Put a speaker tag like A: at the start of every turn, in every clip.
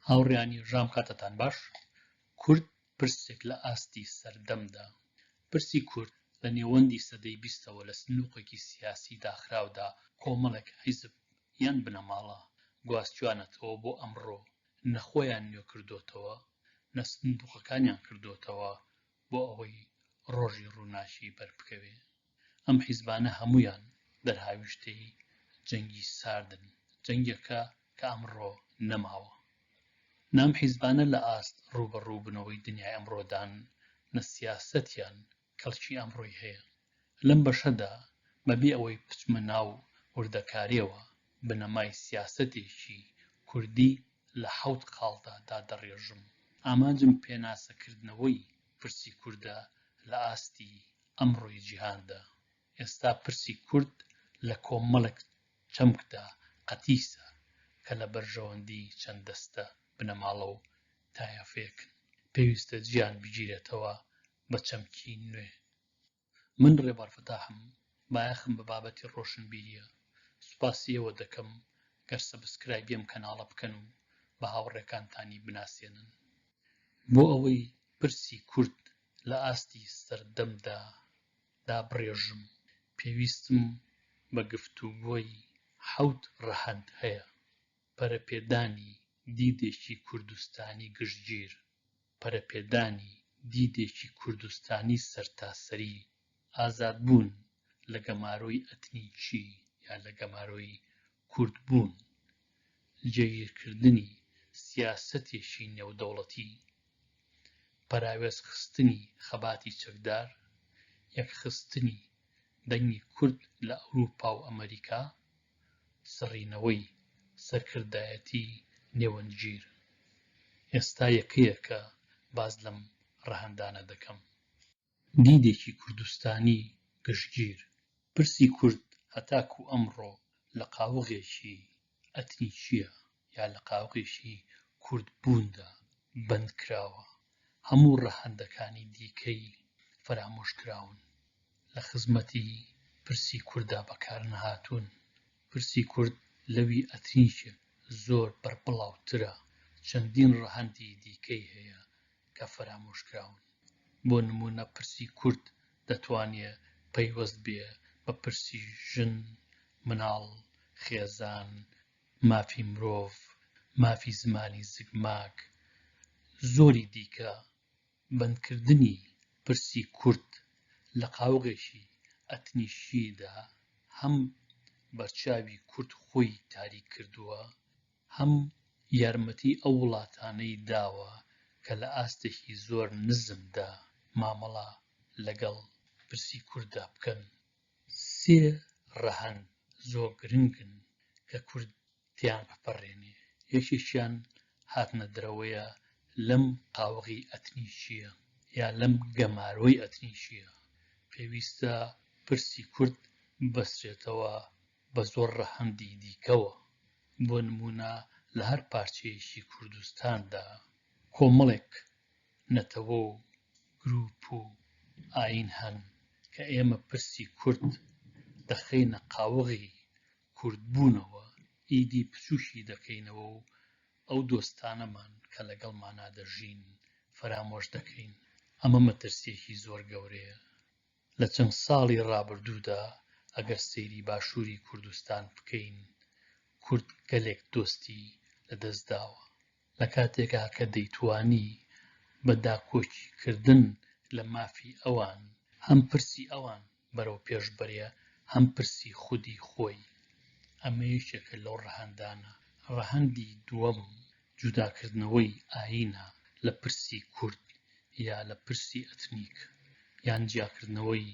A: هاوڕێیانی ژام کاتتان باش. کورد پرسێک لە ئاستی سەردەمدا. پرسی کورد لە نێوەندی سەدەی 20ەوە لە سنووقێکی سیاسی داخراودا کۆمەڵێک حیزب یان بنەماڵە گواستوانەتەوە بۆ ئەمڕۆ، نەخۆیان نوێ کردوتەوە، نە سندوقەکانیان کردوتەوە بۆ ئەوەی ڕۆژی ڕووناچی بەربکەوێ. ئەم حیزبانە هەمویان دەرهاویشتەی جەنگی ساردن، جەنگێکە کە ئەمڕۆ نەماوە. نام حیزبانە لە ئاست ڕوبەڕوو بنەوەی دنیای ئەمڕۆدان نە سیاسەتیان کەڵکی ئەمڕۆی هەیە. لەم بەشەدا بەبێ ئەوەی بچمە ناو وردەکاریەوە بنەمای سیاسەتێکی کوردی لە 7 خاڵدا دادەڕێژم. ئامانجم پێناسەکردنەوەی پرسی کووردە لە ئاستی ئەمڕۆی جیهاندا. ئێستا پرسی کورد لە کۆمەڵێک چەمکدا قەتیسە کە لە بەرژەوەندی چەند دەستە بنەماڵە و تایەفێکن. پێویستە گیان بگیرێتەوە بە چەمکی نوێ. من ڕێبەر فتاحم، بایەخم بە بابەتی ڕۆشنبیریە. سوپاسیەوە دەکەم گەر سەبسکرایبێم کەناڵە بکەن و بە هاوڕێکانتانی بناسێنن. بۆ ئەوەی پرسی کورد لە ئاستی سەردەمدا دابڕێژم، پێویستم بە گفتوگۆی 7 ڕەهەند هەیە. پەرەپێدانی دیدێکی کوردستانی گشتگیر، پەرەپێدانی دیدێکی کوردستانی سەرتاسەری، ئازادبوون لە گەمارۆی ئەتنیکی یان لە گەمارۆی کوردبوون، جێگیرکردنی سیاسەتێکی نێودەوڵەتی، پەراوێز خستنی خەباتی چەکدار، یەکخستنی دەنگی کورد لە ئەوروپا و ئەمریکا، سڕینەوەی سەرکردایەتی نێوەنگیر. ئێستا یەکەیەکە باز لەم ڕەهەندانە دەکەم. دیدێکی کوردستانی گشتگیر. پرسی کورد هەتاکو ئەمڕۆ لە قاوەغێکی ئەتنیکیە یا لە قاوەغێکی کوردبووندا بەندکراوە. هەموو ڕەهەندەکانی دیکەی فەرامۆشکراون، لە خزمەتی پرسی کووردا بەکار نەهاتوون. پرسی کورد لەوی ئەتنیکە زۆر بەربڵاوترە. چەندین ڕەهەندی دیکەی هەیە کە فەرامۆشکراون. بۆ نمونە پرسی کورد دەتوانێت پەیوەست بێ بە پرسی ژن، مناڵ، خێزان، مافی مرۆڤ، مافی زمانی زگماک، زۆری دیکە. بەندکردنی پرسی کورد لە قاوەغێکی ئەتنیکیدا هەم بەرچاوی کورد خۆی تاریک کردووە، هەم یارمەتی ئەو وڵاتانەی داوە کە لە ئاستێکی زۆر نزمدا مامەڵە لەگەڵ پرسی کووردا بکەن. 3 ڕەهەند زۆر گرنگن کە کورد تیان بپەڕێنێ. یەکێکیان هاتنە دەرەوەیە لەم قاوەغی ئەتنیکیە یا لەم گەمارۆی ئەتنیکیە. پێویستە پرسی کورد بەسرێتەوە بە زۆر ڕەهەندی دیکەوە. بۆ نمونە لە هەر پارچەیەکی کوردستاندا کۆمەڵێک نەتەوە و گروپ و ئاین هەن کە ئێمە پرسی کورد دەخەینە قاوەغی کوردبوونەوە، ئیدی بچووکی دەکەینەوە و ئەو دۆستانەمان کە لەگەڵمانە دەژین فەرامۆش دەکەین. ئەمە مەترسیەکی زۆر گەورەیە. لە چەند ساڵی ڕابردوودا ئەگەر سەیری باشووری کوردستان بکەین، کورد گەلێک دۆستی لەدەستداوە. لە کاتێکا کە دەیتوانی بە داکۆکی کردن لە مافی ئەوان، هەم پرسی ئەوان بەرەو پێش بەرێ، هەم پرسی خودی خۆی. ئەمە یەکێکە لەو ڕەهەندانە. ڕەهەندی دووەم جوداکردنەوەی ئایینە لە پرسی کورد یا لە پرسی ئەتنیک، یان جیاکردنەوەی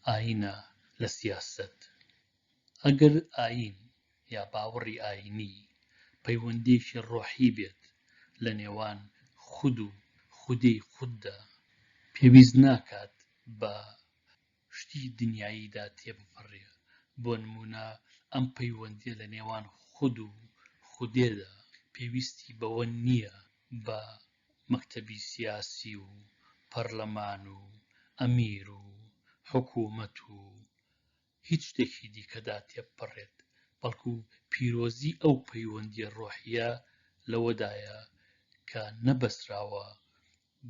A: ئایینە لە سیاسەت. ئەگەر ئاین یا باوەڕی ئاینی پەیوەندیەکی ڕۆحی بێت لە نێوان خود و خودەی خوددا، پێویست ناکات بە شتی دنیاییدا تێبپەڕێ. بۆ نمونە ئەم پەیوەندیە لە نێوان خود و خودێدا پێویستی بەوە نییە بە مەکتەبی سیاسی و پەرلەمان و ئەمیر و حکوومەت و هیچ شتێکی دیکەدا تێبپەڕێت، بەڵکو پیرۆزی ئەو پەیوەندیە ڕۆحیە لەوەدایە کە نەبەسراوە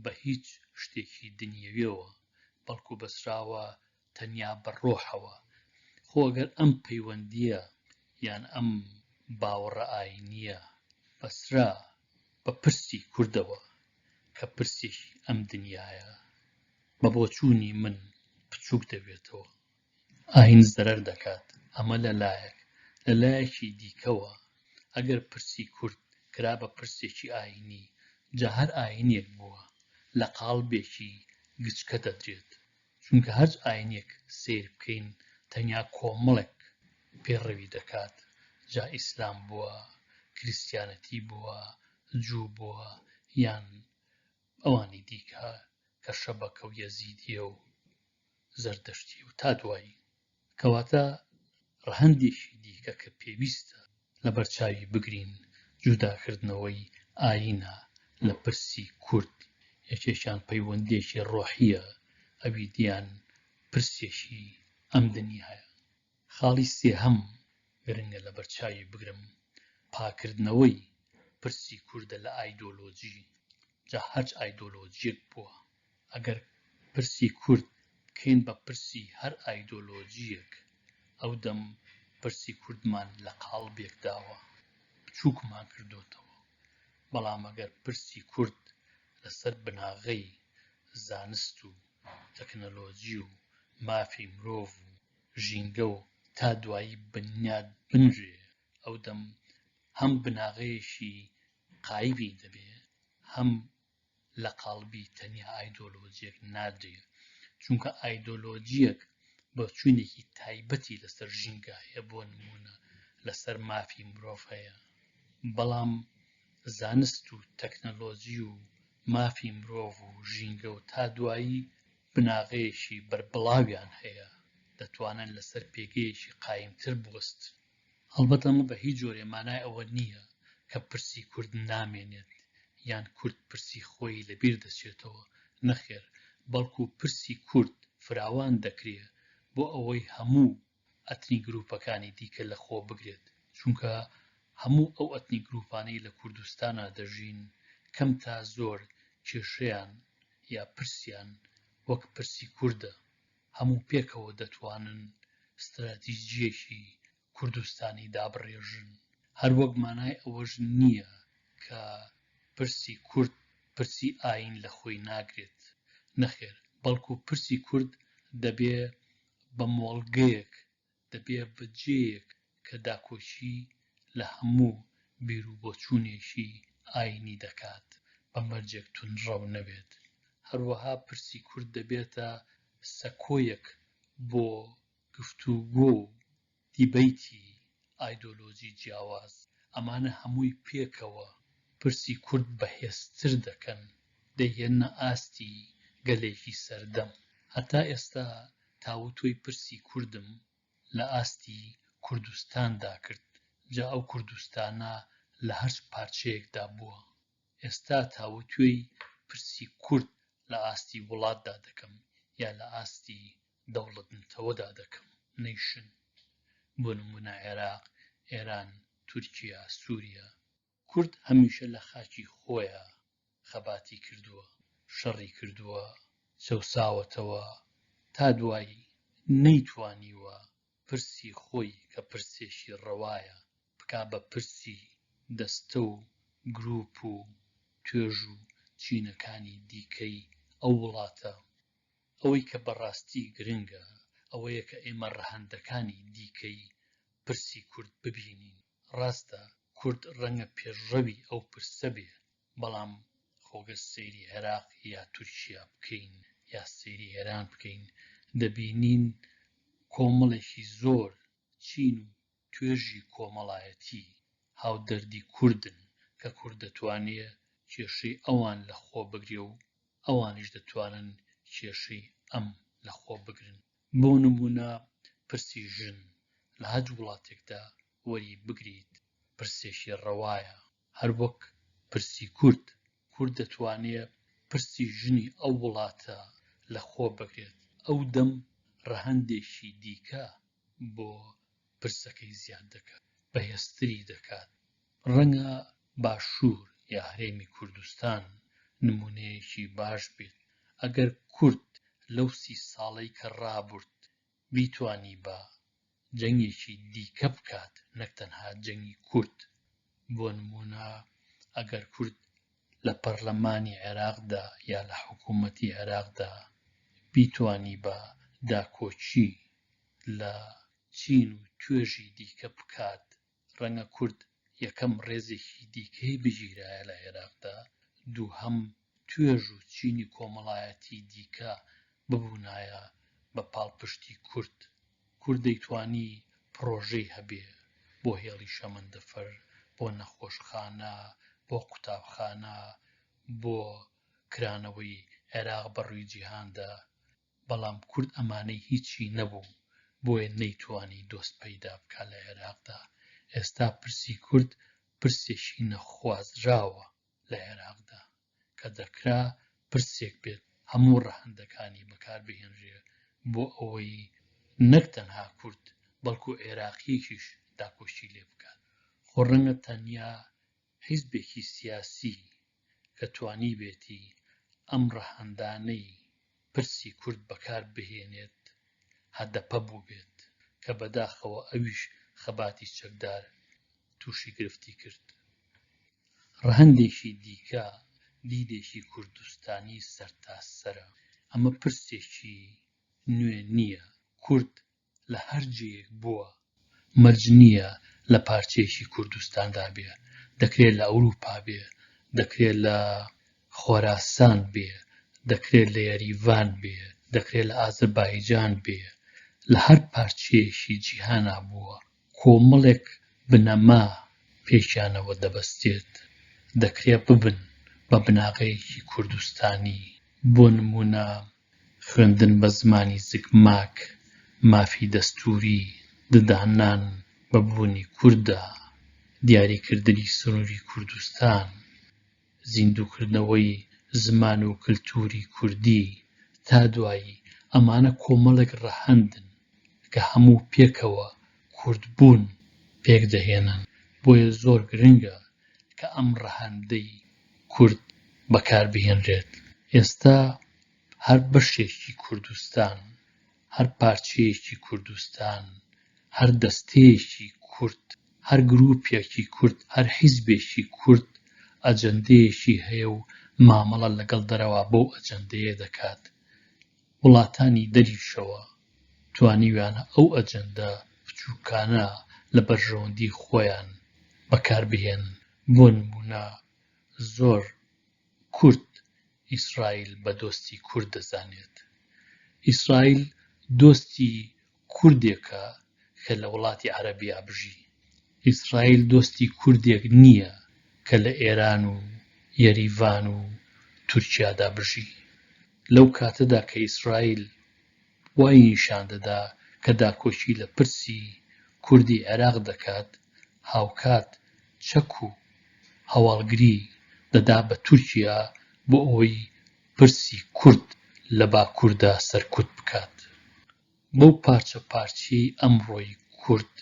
A: بە هیچ شتێکی دنیەویەوە بەڵکو بەسراوە تەنیا بە ڕۆحەوە. خۆ ئەگەر ئەم پەیوەندیە یان ئەم باوەڕە ئاینیە بەسرا بە پرسی کوردەوە کە پرسێکی ئەم دنیایە بە بۆچوونی من بچووک دەبێتەوە، ئاین زەرەر دەکات. ئەمە لەلایەک. لە لایەکی دیکەوە ئەگەر پرسی کورد کرا بە پرسێکی ئاینی، جا هەر ئاینێک بووە لە قاڵبێکی گچکە دەدرێت، چونکە هەر ئاینێک سیر بکەین تەنیا کۆمەڵێک پێڕەوی دەکات. جا ئیسلام بووە، کریستیانەتی بووە، جوو بووە، یان ئەوانی دیکە کە شەبەکە و یەزیدیە و زەردەشتی و تا دوایی. کەواتە ڕەهەندێکی دیکە کە پێویستە لە بەرچاوی بگرین جوداکردنەوەی ئاینە لە پرسی کورد. یەکێکیان پەیوەندێکی ڕۆحیە، ئەوی دیان پرسێکی ئەم دنیایە. خاڵی سێهەم گرنگە لە بەرچاوی بگرم پاکردنەوەی پرسی کوردە لە ئایدۆلۆجی. جا هەرچ ئایدۆلۆجیەک بووە، ئەگەر پرسی کورد بکەین بە پرسی هەر ئایدۆلۆجیەک، ئەو دەم پرسی کوردمان لە قاڵبێک داوە، بچووکمان کردوتەوە. بەڵام ئەگەر پرسی کورد لەسەر بناغەی زانست و تەکنەلۆجی و مافی مرۆڤ و ژینگە و تا دوایی بنیاد بنرێ، ئەو دەم هەم بناغەیەشی قایبی دەبێ، هەم لە قاڵبی تەنیا ئایدۆلۆجیەک نادرێ، چونکە ئایدۆلۆجیەک بە چوونێکی تایبەتی لەسەر ژینگە هەیە، بۆ نمونە لەسەر مافی مرۆڤ هەیە. بەڵام زانست و تەکنەلۆجی و مافی مرۆڤ و ژینگە و تا دوایی بناغەیەشی بەربڵاویان هەیە، دەتوانن لەسەر پێگەیەکی قایمتر بوەست. هەڵبەتە ئەمە بە هیچ جۆرێ مانای ئەوە نییە کە پرسی کورد نامێنێت یان کورد پرسی خۆی لەبیر دەچێتەوە. نەخێر، بەڵکو پرسی کورد فراوان دەکرێت بۆ ئەوەی هەموو ئەتنی گروپەکانی دیکە لە خۆ بگرێت، چونکە هەموو ئەو ئەتنی گروپانەی لە کوردستانە دەژین کەم تا زۆر کێشەیان یا پرسیان وەک پرسی کووردە. هەموو پێکەوە دەتوانن استراتیژیەکی کوردستانی دابڕێژن. هەروەک مانای ئەوەش نییە کە پرسی کورد پرسی ئاین لە خۆی ناگرێت. نەخێر، بەڵکو پرسی کورد دەبێ بە مۆڵگەیەک، دەبێ بە جێیەک کە داکۆچی لە هەموو بیر و بۆچوونێکی ئاینی دەکات، بە مەرجێک تونڕەو نەبێت. هەروەها پرسی کورد دەبێتە سەکۆیەک بۆ گفتوگۆ و دیبەیتی ئایدۆلۆجی جیاواز. ئەمانە هەمووی پێکەوە پرسی کورد بەهێزتر دەکەن، دەیهێنە ئاستی گەلێکی سەردەم. هەتا ئێستا تاوتۆی پرسی کوردم لە ئاستی کوردستاندا کرد، جا ئەو کوردستانە لە هەرچ پارچەیەکدا بووە. ئێستا تاوتۆی پرسی کورد لە ئاستی وڵاتدا دەکەم یا لە ئاستی دەوڵەتنتەوەدا دەکەم، نەیشن. بۆ نمونە عێراق، ئێران، تورکیا، سووریا. کورد هەمیشە لە خاکی خۆیە خەباتی کردووە، شەڕی کردووە، چەوساوەتەوە، تا دوایی نەیتوانیوە پرسی خۆی کە پرسێکی ڕەوایە بکا بە پرسی دەستە و گروپ و توێژ و چینەکانی دیکەی ئەو وڵاتە. ئەوەی کە بەڕاستی گرنگە ئەوەیە کە ئێمە ڕەهەندەکانی دیکەی پرسی کورد ببینین. ڕاستە کورد ڕەنگە پێشڕەوی ئەو پرسە بێ، بەڵام خۆگە سەیری عێراق یا تورکیا بکەین یا سەیری ئێران بکەین، دەبینین کۆمەڵێکی زۆر چین و توێژی کۆمەڵایەتی هاودەردی کوردن کە کورد دەتوانێت کێشەی ئەوان لە خۆ بگرێ و ئەوانیش دەتوانن کێشەی ئەم لە خۆ بگرن. بۆ نمونە پرسی ژن لە هەر وڵاتێکدا وەری بگریت پرسێکی ڕەوایە، هەر وەک پرسی کورد. کورد دەتوانێت پرسی ژنی ئەو وڵاتە لە خۆ بگرێت، ئەو دەم ڕەهەندێکی دیکە بۆ پرسەکەی زیاد دەکات، بەهێزتری دەکات. ڕەنگە باشوور یا هەرێمی کوردستان نمونەیەکی باش بێت. ئەگەر کورد لەو 30 ساڵەی کە ڕابورد بیتوانی بە جەنگێکی دیکە بکات، نەک تەنها جەنگی کورد. بۆ نمونە ئەگەر کورد لە پەرلەمانی عێراقدا یا لە حکوومەتی عێراقدا بیتوانی بە داکۆچی لە چین و توێژی دیکە بکات، ڕەنگە کورد یەکەم ڕێزێکی دیکەی بگیرایە لە عێراقدا، دووهەم توێژ و چینی کۆمەڵایەتی دیکە ببوونایە بە پاڵپشتی کورد. کورد دەیتوانی پرۆژەی هەبێ بۆ هێڵی شەمەندەفەر، بۆ نەخۆشخانە، بۆ قوتابخانە، بۆ کرانەوەی عێراق بەڕووی جیهاندا، بەڵام کورد ئەمانەی هیچی نەبوو، بۆیە نەیتوانی دۆست پەیدا بکە لە عێراقدا. ئێستا پرسی کورد پرسێکی نەخوازراوە لە عێراقدا کە دەکرا پرسێک بێت هەموو ڕەهەندەکانی بەکاربهێنرێ بۆ ئەوەی نەک تەنها کورد بەڵکو عێراقیەکیش داکۆچی لێ بکات. خۆ ڕەنگە تەنیا حیزبێکی سیاسی کە توانی بێتی ئەم ڕەهەندانەی پرسی کورد بەکار بهێنێت هەدەپە بوو بێت، کە بەداخەوە ئەویش خەباتی چەکدار تووشی گرفتی کرد. ڕەهەندێکی دیکە دیدێکی کوردستانی سەرتاسەرە. ئەمە پرسێکی نوێ نییە. کورد لە هەر جێیەک بووە، مەرج نییە لە پارچەیەکی کوردستاندا بێ. دەکرێت لە ئەوروپا بێ، دەکرێت لە خۆراسان بێ، دەکرێت لە یەریڤان بێ، دەکرێت لە ئازەربایجان بێ، لە هەر پارچەیەکی جیهانا بووە. کۆمەڵێک بنەما پێشیانەوە دەبەستێت، دەکرێت ببن بە بناغەیەکی کوردستانی. بۆ نمونە خوێندن بە زمانی زگماک، مافی دەستوری، ددانان بە بوونی کووردە، دیاریکردنی سنووری کوردستان، زیندووکردنەوەی زمان و کلتوری کوردی. تا دوایی ئەمانە کۆمەڵێک ڕەهەندن کە هەموو پێکەوە کوردبوون پێک دەهێنن. بۆیە زۆر گرنگە کە ئەم ڕەهەندەی کورد بەکاربهێنرێت. ئێستا هەر بەشێکی کوردستان، هەر پارچەیەکی کوردستان، هەر دەستەیەکی کورد، هەر گرووپێکی کورد، هەر حیزبێکی کورد ئەجەندەیەکی هەیە و مامەڵە لەگەڵ دەرەوە بەو ئەجەندەیە دەکات. وڵاتانی دەریشەوە توانیویانە ئەو ئەجەندە بچووکانە لە بەرژەوەندی خۆیان بەکاربهێنن. بۆ نمونە زۆر کورد ئیسرائیل بە دۆستی کورد دەزانێت. ئیسرائیل دۆستی کوردێکە کە لە وڵاتی عەرەبیا بژی. ئیسرائیل دۆستی کوردێک نییە کە لە ئێران و یەریڤان و تورکیادا بژی. لەو کاتەدا کە ئیسرائیل وای نیشان دەدا کە داکۆچی لە پرسی کوردی عێراق دەکات، هاوکات چەک و هەواڵگری دەدا بە تورکیا بۆ ئەوەی پرسی کورد لە باکووردا سەرکوت بکات. بەو پارچە پارچەی ئەمڕۆی کورد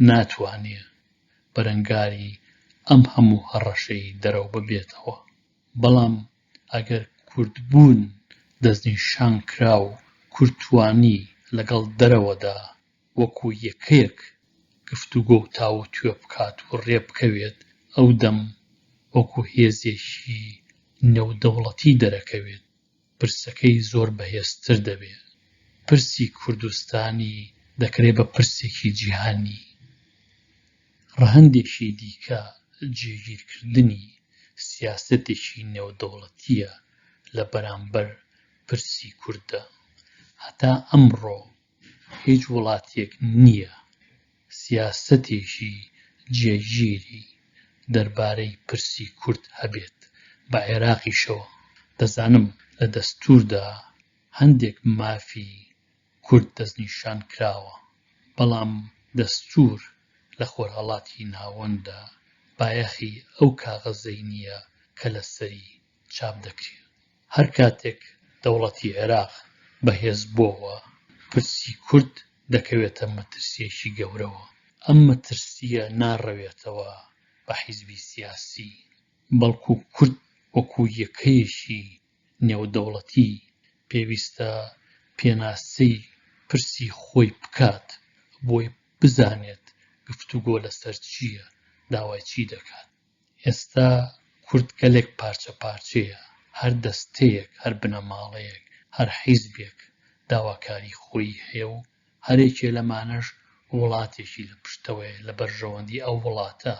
A: ناتوانێت بەرەنگاری ئەم هەموو هەڕەشەی دەرەو ببێتەوە. بەڵام ئەگەر کوردبوون دەستنیشان کرا و کورد توانی لەگەڵ دەرەوەدا وەکو یەکەیەک گفتوگۆ و تاو و توێ بکات و ڕێبکەوێت، ئەو دەم وەکو هێزێکی نێودەوڵەتی دەرەکەوێت، پرسەکەی زۆر بەهێزتر دەبێت. پرسی کوردستانی دەکرێت بە پرسێکی جیهانی. ڕەهەندێکی دیکە جێگیرکردنی سیاسەتێکی نێودەوڵەتیە لە بەرامبەر پرسی کووردە. هەتا ئەمڕۆ هیچ وڵاتێک نییە سیاسەتێکی جێگیری دەربارەی پرسی کورد هەبێت. بە عێراقیشەوە دەزانم لە دەستووردا هەندێک مافی کورد دەستنیشان کراوە، بەڵام دەستوور لە خۆرهەڵاتی ناوەنددا بایەخی ئەو کاغەزەی نییە کە لەسەری چاپ دەکرێت. هەر کاتێک دەوڵەتی عێراق بەهێز بووەوە، پرسی کورد دەکەوێتە مەترسیەکی گەورەوە. ئەم مەترسیە ناڕەوێتەوە بە حیزبی سیاسی، بەڵکو کورد وەکو یەکەیەکی نێودەوڵەتی پێویستە پێناسەی پرسی خۆی بکات بۆی بزانێت گفتوگۆ لەسەر چییە، داوای چی دەکات. ئێستا کورد گەلێک پارچە پارچەیە، هەر دەستەیەک، هەر بنەماڵەیەک، هەر حیزبێک داواکاری خۆی هەیە و هەرێکێ لەمانەش وڵاتێکی لە پشتەوەیە لە بەرژەوەندی ئەو وڵاتە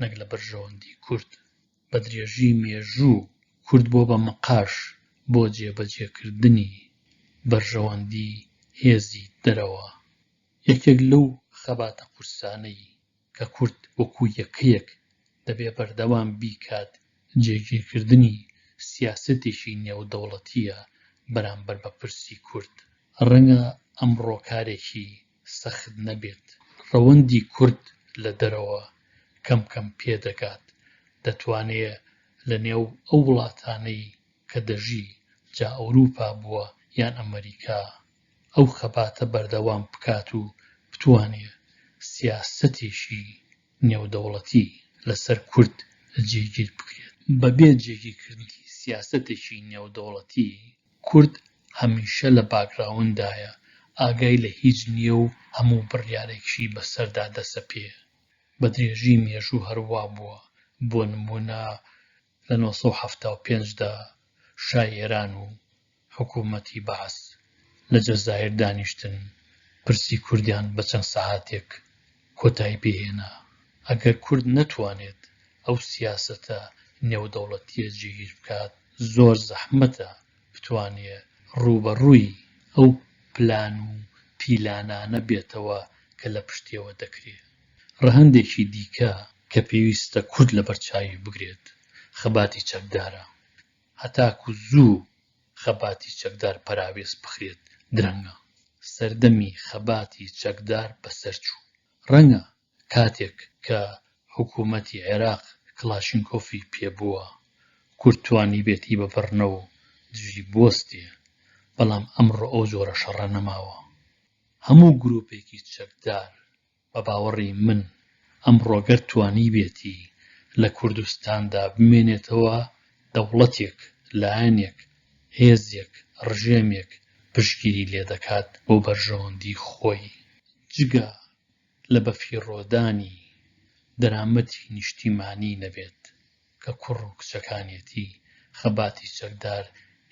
A: نەک لە بەرژەوەندی کورد. بە درێژی مێژوو کورد بۆ بە مەقاش بۆ جێبەجێکردنی بەرژەوەندی هێزی دەرەوە. یەکێک لەو خەباتە قورسانەی کە کورد وەکو یەکەیەک دەبێ بەردەوام بیکات جێگیرکردنی سیاسەتێکی نێودەوڵەتیە بەرامبەر بە پرسی کورد. ڕەنگە ئەمڕۆ کارێکی سەخت نەبێت. ڕەوەندی کورد لە دەرەوە کەم کەم پێدەگات، دەتوانێت لە نێو ئەو وڵاتانەی کە دەژی جا ئەوروپا بووە یان ئەمریکا ئەو خەباتە بەردەوام بکات و بتوانێت سیاسەتێکی نێودەوڵەتی لەسەر کورد جێگیر بکرێت. بەبێ جێگیرکردنی سیاسەتێکی نێودەوڵەتی کورد هەمیشە لە باگراوندایە، ئاگای لە هیچ نییە و هەموو بڕیارێکی بەسەردا دەسەپێ. بە درێژی مێژوو هەروە بووە. بۆ نمونە لە 1975دا شای ئێران و حکوومەتی بەعەس لە جەزایر دانیشتن، پرسی کوردیان بە چەند سەعاتێک کۆتایی پێهێنا. ئەگەر کورد نەتوانێت ئەو سیاسەتە نێودەوڵەتیە جێگیر بکات، زۆر زەحمەتە بتوانێت ڕوبەڕووی ئەو پلان و پیلانانە بێتەوە کە لە پشتیەوە دەکرێت. ڕەهەندێکی دیکە کە پێویستە کورد لە بەرچاوی بگرێت خەباتی چەکدارە. هەتاکو زوو خەباتی چەکدار پەراوێز بخرێت درەنگە. سەردەمی خەباتی چەکدار بەسەرچوو. ڕەنگە کاتێک کە حکوومەتی عێراق کڵاشینکۆفی پێبووە کورد توانی بێتی بەبڕنە و دژی بوەستێ، بەڵام ئەمڕۆ ئەو جۆرە شەڕە نەماوە. هەموو گروپێکی چەکدار بە باوەڕی من ئەمڕۆ گەر توانی بێتی لە کوردستاندا بمێنێتەوە دەوڵەتێک، لایەنێک، هێزێک، ڕژێمێک پشتگیری لێ دەکات بۆ بەرژەوەندی خۆی. جگە لە بەفیڕۆدانی دەرامەتی نیشتیمانی نەبێت کە کوڕ و کچەکانێتی خەباتی چەکدار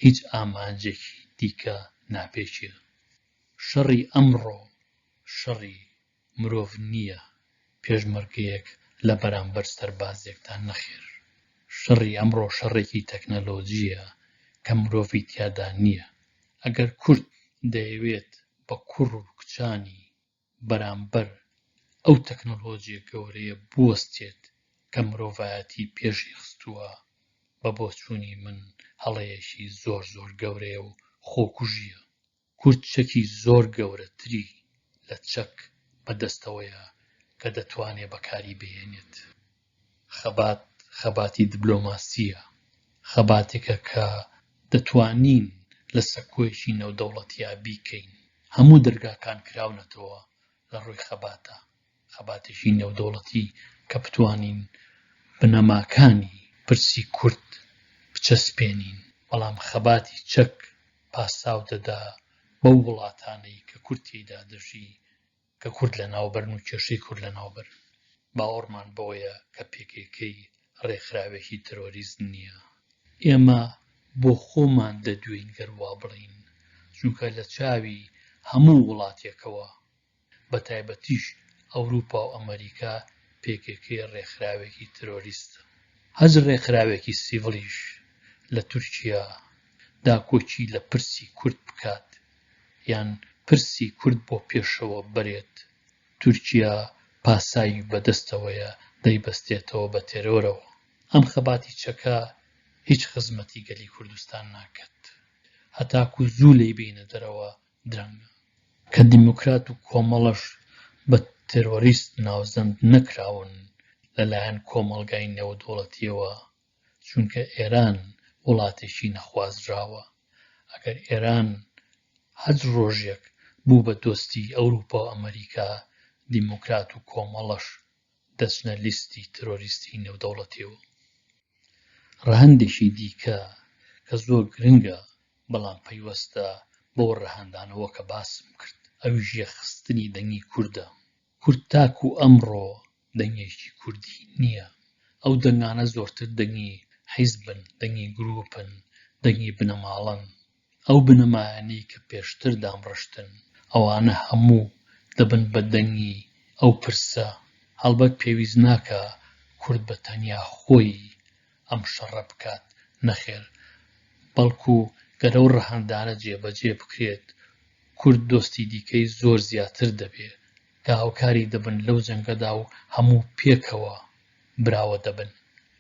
A: هیچ ئامانجێکی دیکە ناپێچێت. شەڕی ئەمڕۆ شەڕی مرۆڤ نییە، پێشمەرگەیەک لە بەرامبەر سەربازێکدا نەخێر. شەڕی ئەمڕۆ شەڕێکی تەکنەلۆجیە کە مرۆڤی تیادا نییە. ئەگەر کورد دەیەوێت بە کوڕ و کچانی بەرامبەر ئەو تەکنۆلۆژیە گەورەیە بوەستێت کە مرۆڤایەتی پێشی خستووە، بە بۆچوونی من هەڵەیەکی زۆر زۆر گەورەیە و خۆکوژیە. کورد چەکی زۆر گەورەتری لە چەک بەدەستەوەیە کە دەتوانێت بەکاری بهێنێت. خەباتی دیبلۆماسیە، خەباتێکە کە دەتوانین لە سەکۆیەکی نێودەوڵەتیە بیکەین. هەموو دەرگاکان کراونەتەوە لە ڕووی خەباتە، خەباتێکی نێودەوڵەتی کە بتوانین بنەماکانی پرسی کورد بچەسپێنین، بەڵام خەباتی چەک پاساو دەدا بەو وڵاتانەی کە کورد تێیدا دەژی، کە کورد لە ناوبەرن و کێشەی کورد لە ناوبەر. باوەڕمان بەوەیە کە پێکێکەی ڕێکخراوێکی تەرۆریست نییە. ئێمە بۆ خۆمان دەدوێین گەر وا بڵین، چونکە لە چاوی هەموو وڵاتێکەوە بە تایبەتیش ئەوروپا و ئەمریکا پێکێکەی ڕێکخراوێکی تەرۆریستە. هەز ڕێکخراوێکی سیڤڵیش لە تورکیا داکۆچی لە پرسی کورد بکات یان پرسی کورد بۆ پێشەوە بەرێت، تورکیا پاسایی بەدەستەوەیە دەیبەستێتەوە بە تێرۆرەوە. ئەم خەباتی چەکە هیچ خزمەتی گەلی کوردستان ناکات، هەتاکو زوو لێی بینە دەرەوە درەنگە. کە دیموکرات و کۆمەڵەش بە تێرۆریست ناوزەند نەکراون لەلایەن کۆمەڵگای نێودەوڵەتیەوە، چونکە ئێران وڵاتێکی نەخوازراوە. ئەگەر ئێران هەر ڕۆژێک بوو بە دۆستی ئەوروپا و ئەمریکا، دیموکرات و کۆمەڵەش دەچنە لیستی تەرۆریستی نێودەوڵەتیەوە. ڕەهەندێکی دیکە کە زۆر گرنگە بەڵام پەیوەستە بۆ ڕەهەندانەوە کە باسم کرد ئەویش یەخستنی دەنگی کوردە. کورد تاکو ئەمڕۆ دەنگێکی کوردی نییە. ئەو دەنگانە زۆرتر دەنگی حیزبن، دەنگی گروپن، دەنگی بنەماڵن. ئەو بنەمایانەی کە پێشتر دامڕشتن ئەوانە هەموو دەبن بە دەنگی ئەو پرسە. هەڵبەت پێویست ناکە کورد بە تەنیا خۆی ئەم شەڕە بکات، نەخێر، بەڵکو گەر ئەو ڕەهەندانە جێبەجێ بکرێت کورد دۆستی دیکەی زۆر زیاتر دەبێت کە هاوکاری دەبن لەو جەنگەدا و هەموو پێکەوە براوە دەبن.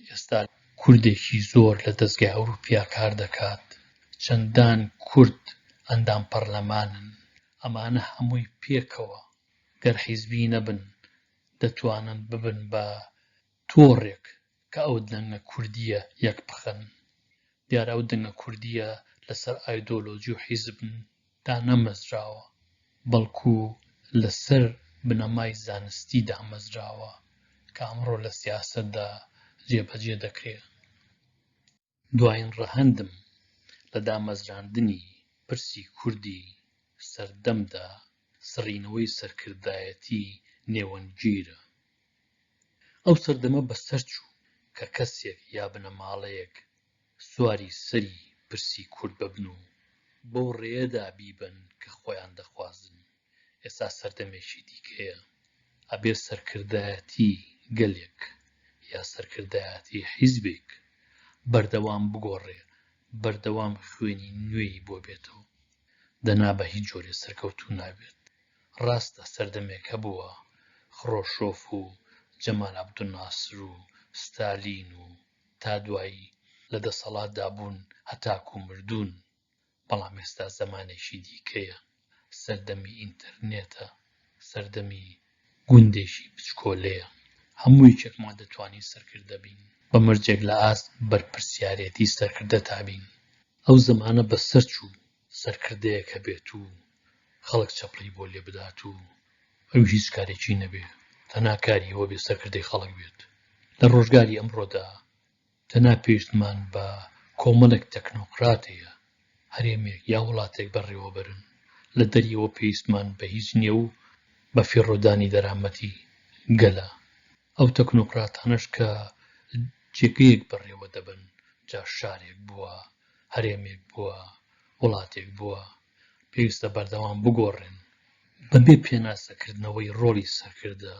A: ئێستا کوردێکی زۆر لە دەستگای ئەوروپیا کار دەکات، چەندان کورد ئەندام پەرلەمانن. ئەمانە هەمووی پێکەوە گەر حیزبی نەبن دەتوانن ببن بە تۆڕێک کە ئەو دەنگە کوردیە یەک بخەن. دیارە ئەو دەنگە کوردیە لەسەر ئایدۆلۆجی و حیزبدا نەمەزراوە، بەڵکو لەسەر بنەمای زانستی دامەزراوە کە ئەمڕۆ لە سیاسەتدا جێبەجێ دەکرێت. دوایین ڕەهەندم لە دامەزراندنی پرسی کوردی سەردەمدا سڕینەوەی سەرکردایەتی نێوەنگیرە. ئەو سەردەمە بەسەر چوو کە کەسێک یا بنەماڵەیەک سواری سەری پرسی کورد ببن و بۆ ڕێیەدا بیبن کە خۆیان دەخوازن. ئێستا سەردەمێکی دیکەیە، ئەبێ سەرکردایەتی گەلێک یا سەرکردایەتی حیزبێک بەردەوام بگۆڕێ، بەردەوام خوێنی نوێی بۆ بێتەوە، دەنا بە هیچ جۆرێ سەرکەوتوو نابێت. ڕاستە سەردەمێک هەبووە خڕۆشۆف و جەمال عەبدولناسر و ستالین و تا دوایی لە دەسەڵاتدا بوون هەتاکو مردوون، بەڵام ئێستا زەمانێکی دیکەیە، سەردەمی ئینتەرنێتە، سەردەمی گوندێکی بچکۆلەیە. هەمووی یەکمان دەتوانین سەرکردە بین، بە مەرجێک لە ئاست بەرپرسیارەتی سەرکردە تابین. ئەو زەمانە بەسەر چوو سەرکردەیەک هەبێت و خەڵک چەپڵی بۆ لێ بدات و ئەو هیچ کارێکی نەبێ، تەنها کاری ئەوە بێ سەرکردەی خەڵک بێت. لە ڕۆژگاری ئەمڕۆدا تەنها پێویستمان بە کۆمەڵێک تەکنۆقراتەیە هەرێمێک یا وڵاتێک بەڕێوەبەرن. لە دەریەوە پێویستمان بە هیچ نییە و بە فێڕۆدانی دەرامەتی گەلە. ئەو تەکنۆقراتانەش کە جێگەیەک بەڕێوە دەبن، جا شارێک بووە، هەرێمێک بووە، وڵاتێک بووە، پێویستە بەردەوام بگۆڕێن. بەبێ پێناسەکردنەوەی ڕۆڵی سەرکردە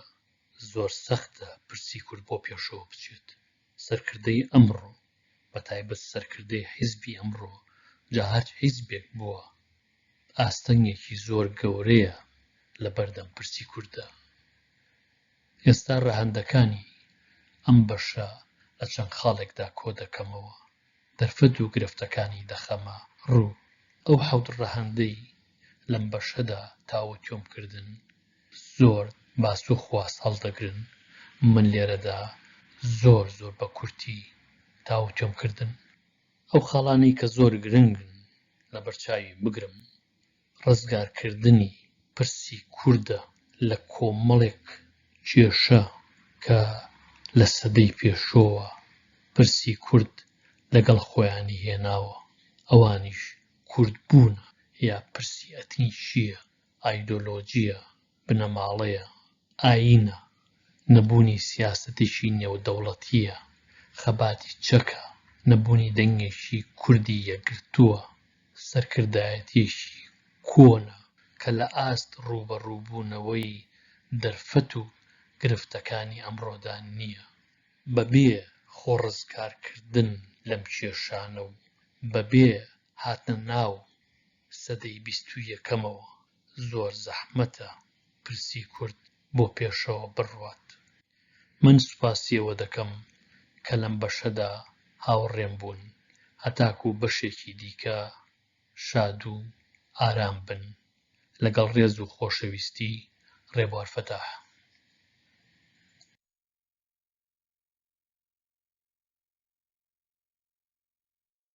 A: زۆر سەختە پرسی کورد بۆ پێشەوە بچێت. سەرکردەی ئەمڕۆ بەتایبەت سەرکردەی حیزبی ئەمڕۆ جا هەر حیزبێک بووە ئاستەنگێکی زۆر گەورەیە لە بەردەم پرسی کووردە. ئێستا ڕەهەندەکانی ئەم بەشە لە چەند خاڵێکدا کۆ دەکەمەوە، دەرفەت و گرفتەکانی دەخەمە ڕوو. ئەو حەوت ڕەهەندەی لەم بەشەدا تاوەتیۆمکردن زۆر باس و خواست هەڵدەگرن. من لێرەدا زۆر بە کورتی تاوەتیۆمکردن. ئەو خاڵانەی کە زۆر گرنگن لە بەرچاوی بگرم، ڕزگارکردنی پرسی کووردە لە کۆمەڵێک کێشە کە لە سەدەی پێشۆوە پرسی کورد لەگەڵ خۆیانی هێناوە. ئەوانیش کوردبوونە یا پرسی ئەتنیشیە، ئایدۆلۆجیە، بنەماڵەیە، ئایینە، نەبوونی سیاسەتێکی نێودەوڵەتیە، خەباتی چەکە، نەبوونی دەنگێکی کوردی یەکگرتووە، سەرکردایەتیەکی کۆنە کە لە ئاست ڕووبەڕووبوونەوەی دەرفەت و گرفتەکانی ئەمڕۆدا نییە. بەبێ خۆڕزگارکردن لەم کێشانە و بەبێ هاتنە ناو سەدەی 21ەمەوە زۆر زەحمەتە پرسی کورد بۆ پێشەوە بڕوات. من سوپاسیەوە دەکەم کە لەم بەشەدا هاوڕێم بوون، هەتاکو بەشێکی دیکە شاد و ئارام بن. لەگەڵ ڕێز و خۆشەویستی، ڕێبوار فەتاح.